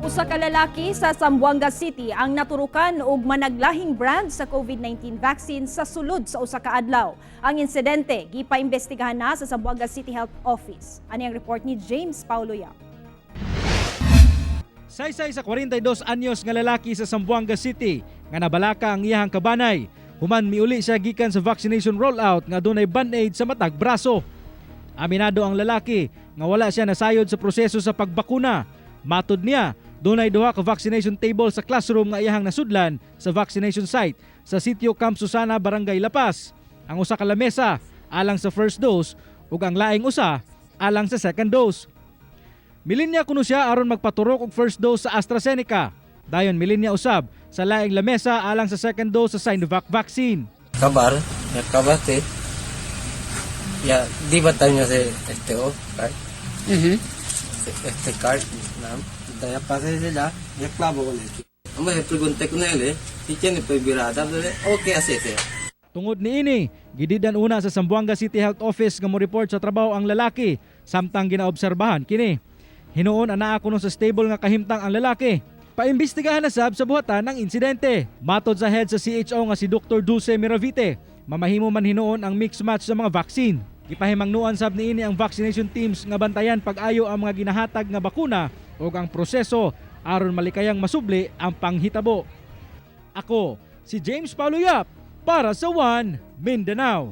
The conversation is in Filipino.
Usa ka lalaki sa Zamboanga City ang naturukan og managlahing brand sa COVID-19 vaccine sa sulod sa usa ka adlaw. Ang insidente gipaimbestigahan na sa Zamboanga City Health Office. Ani ang report ni James Paulo Yap. Saysay sa 42 anyos nga lalaki sa Zamboanga City nga nabalaka ang iyahang kabanay. Human miuli siya gikan sa vaccination rollout nga dunay band-aid sa matag braso. Aminado ang lalaki nga wala siya nasayod sa proseso sa pagbakuna. Matod niya, dunay duha ka vaccination table sa classroom nga iyahang nasudlan sa vaccination site sa sitio Camp Susana, Barangay Lapas. Ang usa ka lamesa alang sa first dose ug ang laing usa alang sa second dose. Milinya kuno siya aron magpaturok og first dose sa AstraZeneca. Dayon milinya usab sa laing lamesa alang sa second dose sa Sinovac vaccine. Kabar, ya kabate. Ya, di ba tayo niya sa STO card? Este card, nam. Daya pa sila, ya klabo ko na. Ang may pregunte ko na ele, tiyan ni birada, okay asete. Tungod niini, gididan una sa Zamboanga City Health Office nga mo report sa trabaho ang lalaki samtang ginaobserbahan kini. Hinuon ana kuno sa stable nga kahimtang ang lalaki. Paimbestigahan na sab sa buhatan ng insidente. Matod sa head sa CHO nga si Dr. Dulce Miravite, mamahimo man hinuon ang mix match sa mga vaccine. Gipahimangnuan sab niini ang vaccination teams nga bantayan pag-ayo ang mga ginahatag nga bakuna ug ang proseso aron malikayang masubli ang panghitabo. Ako si James Paulo Yap para sa One Mindanao.